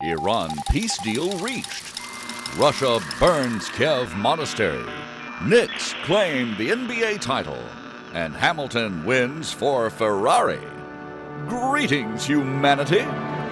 Iran peace deal reached. Russia burns Kyiv monastery. Knicks claim the NBA title. And Hamilton wins for Ferrari. Greetings, humanity.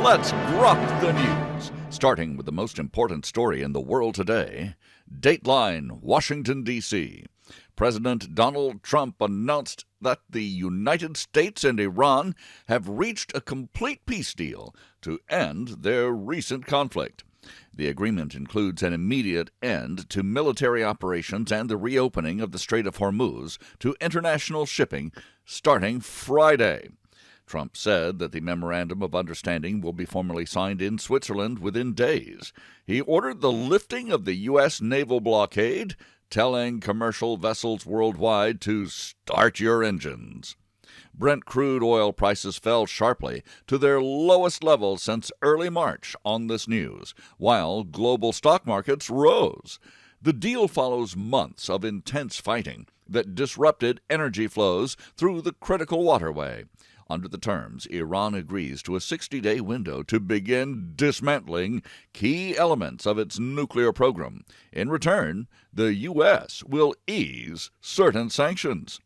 Let's grok the news. Starting with the most important story in the world today. Dateline, Washington, D.C. President Donald Trump announced that the United States and Iran have reached a complete peace deal to end their recent conflict. The agreement includes an immediate end to military operations and the reopening of the Strait of Hormuz to international shipping starting Friday. Trump said that the Memorandum of Understanding will be formally signed in Switzerland within days. He ordered the lifting of the U.S. naval blockade, telling commercial vessels worldwide to start your engines. Brent crude oil prices fell sharply to their lowest level since early March on this news, while global stock markets rose. The deal follows months of intense fighting that disrupted energy flows through the critical waterway. Under the terms, Iran agrees to a 60-day window to begin dismantling key elements of its nuclear program. In return, the U.S. will ease certain sanctions.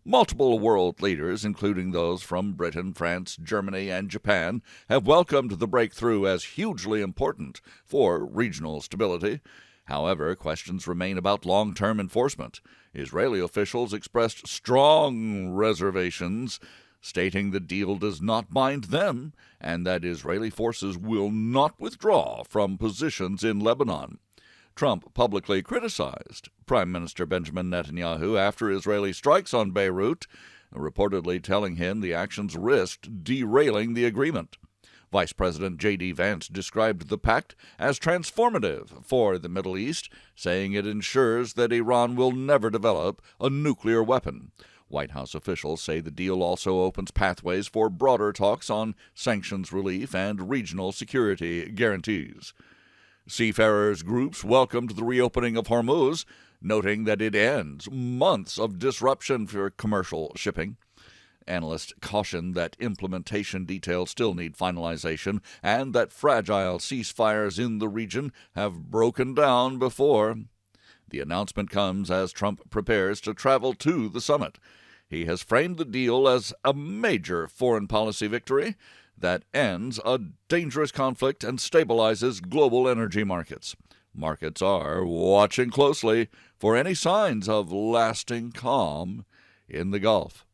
Multiple world leaders, including those from Britain, France, Germany, and Japan, have welcomed the breakthrough as hugely important for regional stability. However, questions remain about long-term enforcement. Israeli officials expressed strong reservations, stating the deal does not bind them and that Israeli forces will not withdraw from positions in Lebanon. Trump publicly criticized Prime Minister Benjamin Netanyahu after Israeli strikes on Beirut, reportedly telling him the actions risked derailing the agreement. Vice President J.D. Vance described the pact as transformative for the Middle East, saying it ensures that Iran will never develop a nuclear weapon. White House officials say the deal also opens pathways for broader talks on sanctions relief and regional security guarantees. Seafarers groups welcomed the reopening of Hormuz, noting that it ends months of disruption for commercial shipping. Analysts caution that implementation details still need finalization and that fragile ceasefires in the region have broken down before. The announcement comes as Trump prepares to travel to the summit. He has framed the deal as a major foreign policy victory that ends a dangerous conflict and stabilizes global energy markets. Markets are watching closely for any signs of lasting calm in the Gulf.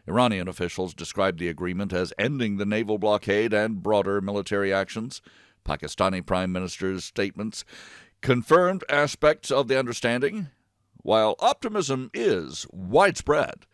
Iranian officials described the agreement as ending the naval blockade and broader military actions. Pakistani Prime Minister's statements confirmed aspects of the understanding. While optimism is widespread,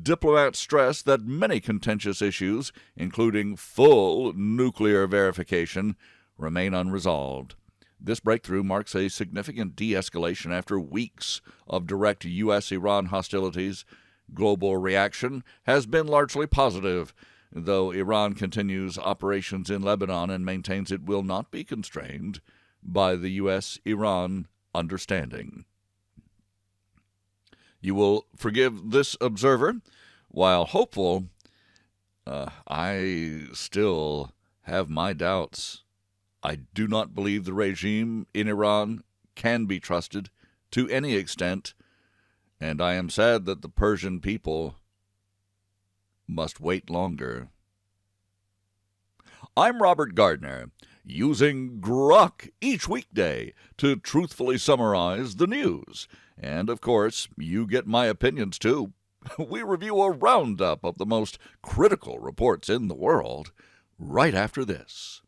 diplomats stress that many contentious issues, including full nuclear verification, remain unresolved. This breakthrough marks a significant de-escalation after weeks of direct U.S.-Iran hostilities. Global reaction has been largely positive, though Iran continues operations in Lebanon and maintains it will not be constrained by the U.S.-Iran understanding. You will forgive this observer. While hopeful, I still have my doubts. I do not believe the regime in Iran can be trusted to any extent, and I am sad that the Persian people must wait longer. I'm Robert Gardner, using Grok each weekday to truthfully summarize the news. And, of course, you get my opinions, too. We review a roundup of the most critical reports in the world right after this.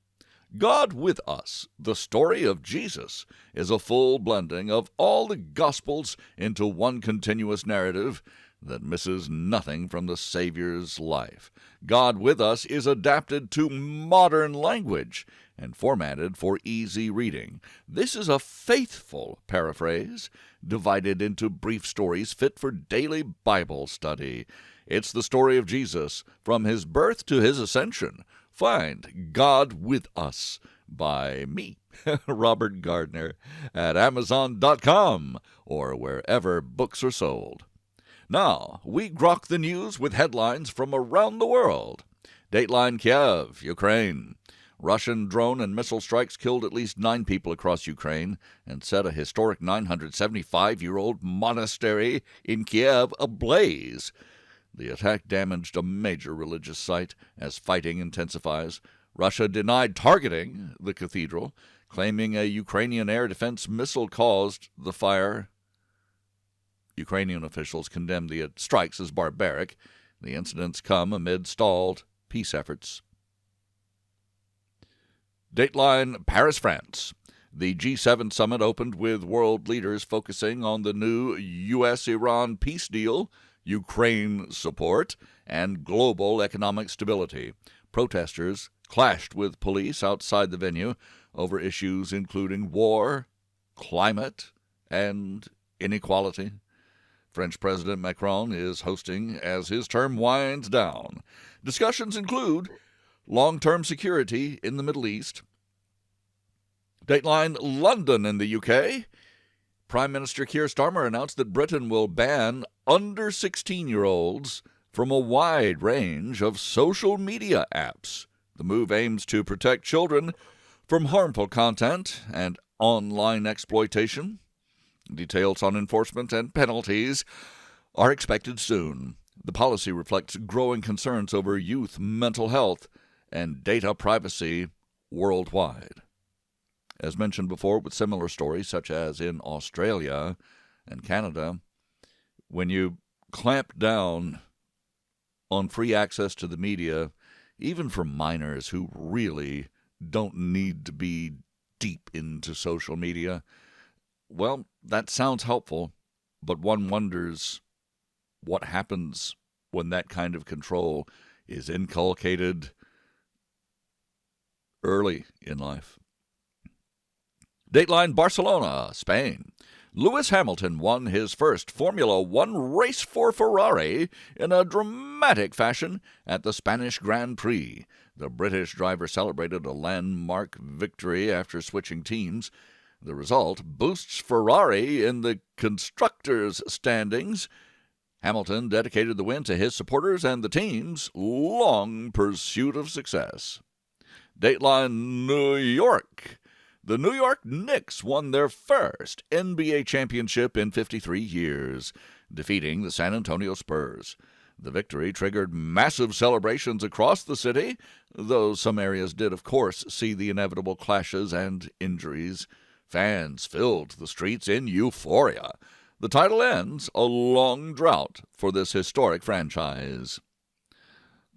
God with Us, the story of Jesus, is a full blending of all the Gospels into one continuous narrative that misses nothing from the Savior's life. God with Us is adapted to modern language and formatted for easy reading. This is a faithful paraphrase, divided into brief stories fit for daily Bible study. It's the story of Jesus, from his birth to his ascension. Find God with Us by me, Robert Gardner, at Amazon.com or wherever books are sold. Now, we grok the news with headlines from around the world. Dateline Kyiv, Ukraine. Russian drone and missile strikes killed at least 9 people across Ukraine and set a historic 975-year-old monastery in Kyiv ablaze. The attack damaged a major religious site as fighting intensifies. Russia denied targeting the cathedral, claiming a Ukrainian air defense missile caused the fire. Ukrainian officials condemned the strikes as barbaric. The incidents come amid stalled peace efforts. Dateline, Paris, France. The G7 summit opened with world leaders focusing on the new U.S.-Iran peace deal, Ukraine support, and global economic stability. Protesters clashed with police outside the venue over issues including war, climate, and inequality. French President Macron is hosting as his term winds down. Discussions include long-term security in the Middle East. Dateline, London in the UK. Prime Minister Keir Starmer announced that Britain will ban under 16-year-olds from a wide range of social media apps. The move aims to protect children from harmful content and online exploitation. Details on enforcement and penalties are expected soon. The policy reflects growing concerns over youth mental health and data privacy worldwide. As mentioned before, with similar stories such as in Australia and Canada, when you clamp down on free access to the media, even for minors who really don't need to be deep into social media, well, that sounds helpful, but one wonders what happens when that kind of control is inculcated early in life. Dateline, Barcelona, Spain. Lewis Hamilton won his first Formula One race for Ferrari in a dramatic fashion at the Spanish Grand Prix. The British driver celebrated a landmark victory after switching teams. The result boosts Ferrari in the constructors' standings. Hamilton dedicated the win to his supporters and the team's long pursuit of success. Dateline, New York. The New York Knicks won their first NBA championship in 53 years, defeating the San Antonio Spurs. The victory triggered massive celebrations across the city, though some areas did, of course, see the inevitable clashes and injuries. Fans filled the streets in euphoria. The title ends a long drought for this historic franchise.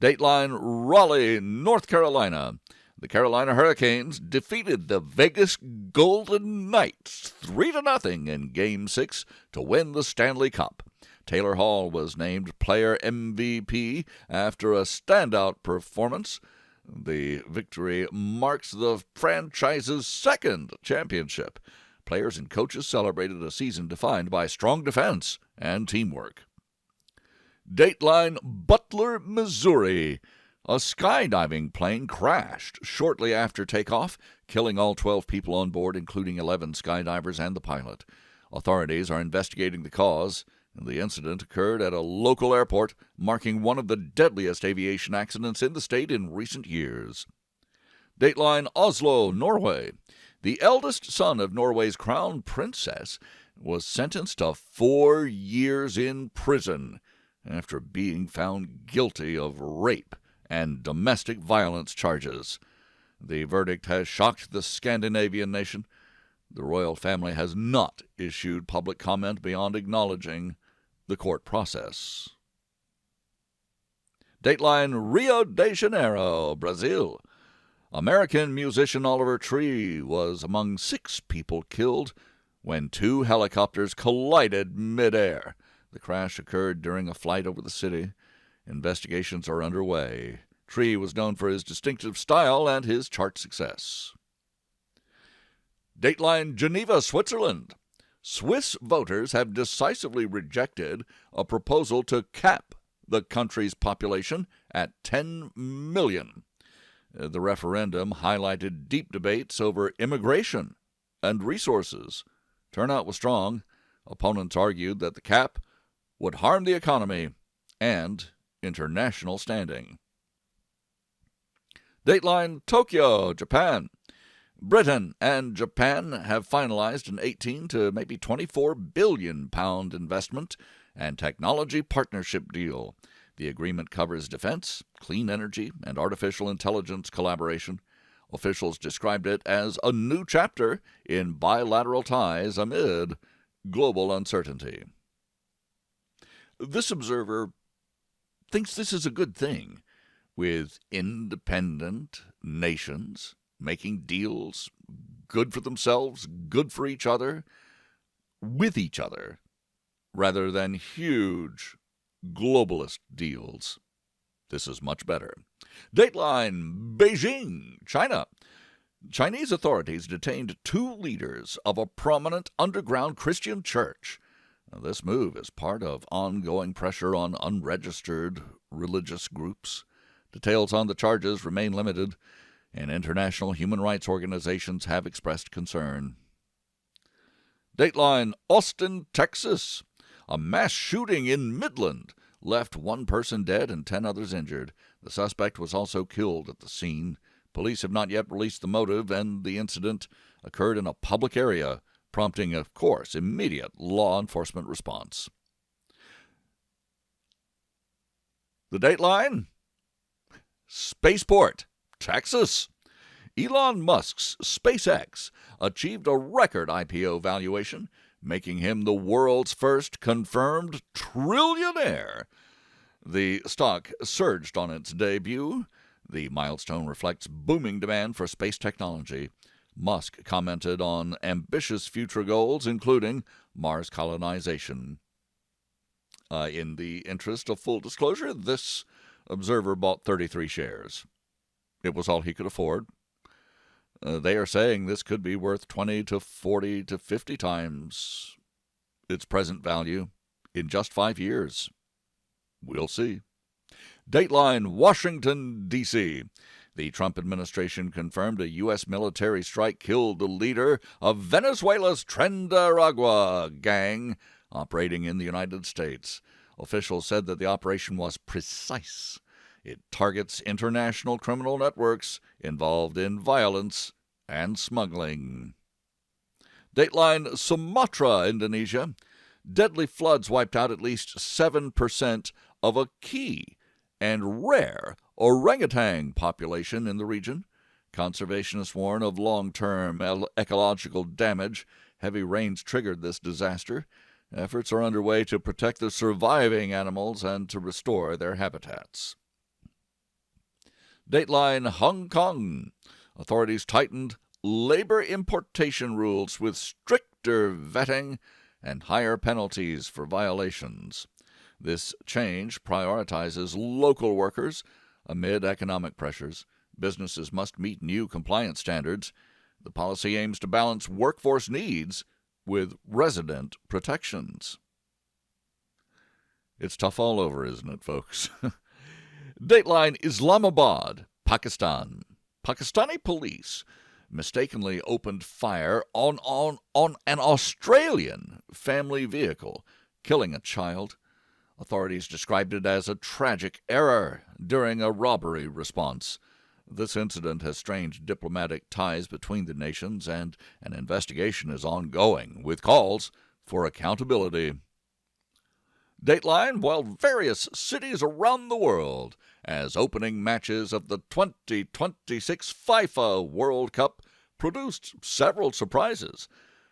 Dateline, Raleigh, North Carolina. The Carolina Hurricanes defeated the Vegas Golden Knights 3-0 in Game 6 to win the Stanley Cup. Taylor Hall was named Player MVP after a standout performance. The victory marks the franchise's second championship. Players and coaches celebrated a season defined by strong defense and teamwork. Dateline, Butler, Missouri. A skydiving plane crashed shortly after takeoff, killing all 12 people on board, including 11 skydivers and the pilot. Authorities are investigating the cause. The incident occurred at a local airport, marking one of the deadliest aviation accidents in the state in recent years. Dateline, Oslo, Norway. The eldest son of Norway's crown princess was sentenced to 4 years in prison after being found guilty of rape and domestic violence charges. The verdict has shocked the Scandinavian nation. The royal family has not issued public comment beyond acknowledging the court process. Dateline, Rio de Janeiro, Brazil. American musician Oliver Tree was among 6 people killed when 2 helicopters collided midair. The crash occurred during a flight over the city. Investigations are underway. Tree was known for his distinctive style and his chart success. Dateline, Geneva, Switzerland. Swiss voters have decisively rejected a proposal to cap the country's population at 10 million. The referendum highlighted deep debates over immigration and resources. Turnout was strong. Opponents argued that the cap would harm the economy and international standing. Dateline Tokyo, Japan. Britain and Japan have finalized an 18 to maybe 24 billion pound investment and technology partnership deal. The agreement covers defense, clean energy, and artificial intelligence collaboration. Officials described it as a new chapter in bilateral ties amid global uncertainty. This observer thinks this is a good thing, with independent nations making deals good for themselves, good for each other, with each other, rather than huge globalist deals. This is much better. Dateline, Beijing, China. Chinese authorities detained 2 leaders of a prominent underground Christian church. Now, this move is part of ongoing pressure on unregistered religious groups. Details on the charges remain limited, and international human rights organizations have expressed concern. Dateline, Austin, Texas. A mass shooting in Midland left 1 person dead and 10 others injured. The suspect was also killed at the scene. Police have not yet released the motive, and the incident occurred in a public area, prompting, of course, immediate law enforcement response. The Dateline, Spaceport, Texas. Elon Musk's SpaceX achieved a record IPO valuation, making him the world's first confirmed trillionaire. The stock surged on its debut. The milestone reflects booming demand for space technology. Musk commented on ambitious future goals, including Mars colonization. In the interest of full disclosure, this observer bought 33 shares. It was all he could afford. They are saying this could be worth 20 to 40 to 50 times its present value in just 5 years. We'll see. Dateline, Washington, D.C. The Trump administration confirmed a U.S. military strike killed the leader of Venezuela's Trendaragua gang operating in the United States. Officials said that the operation was precise. It targets international criminal networks involved in violence and smuggling. Dateline, Sumatra, Indonesia. Deadly floods wiped out at least 7% of a key and rare orangutan population in the region. Conservationists warn of long-term ecological damage. Heavy rains triggered this disaster. Efforts are underway to protect the surviving animals and to restore their habitats. Dateline, Hong Kong. Authorities tightened labor importation rules with stricter vetting and higher penalties for violations. This change prioritizes local workers amid economic pressures. Businesses must meet new compliance standards. The policy aims to balance workforce needs with resident protections. It's tough all over, isn't it, folks? Dateline, Islamabad, Pakistan. Pakistani police mistakenly opened fire on an Australian family vehicle, killing a child. Authorities described it as a tragic error during a robbery response. This incident has strained diplomatic ties between the nations, and an investigation is ongoing, with calls for accountability. Dateline, while various cities around the world, as opening matches of the 2026 FIFA World Cup produced several surprises.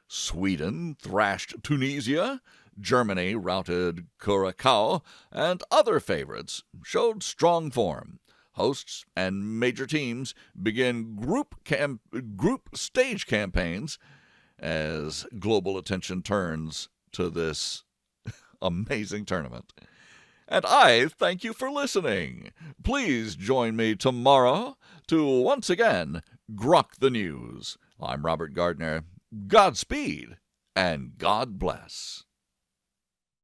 Sweden thrashed Tunisia, Germany routed Curacao, and other favorites showed strong form. Hosts and major teams begin group stage campaigns as global attention turns to this amazing tournament. And I thank you for listening. Please join me tomorrow to once again grok the news. I'm Robert Gardner. Godspeed and God bless.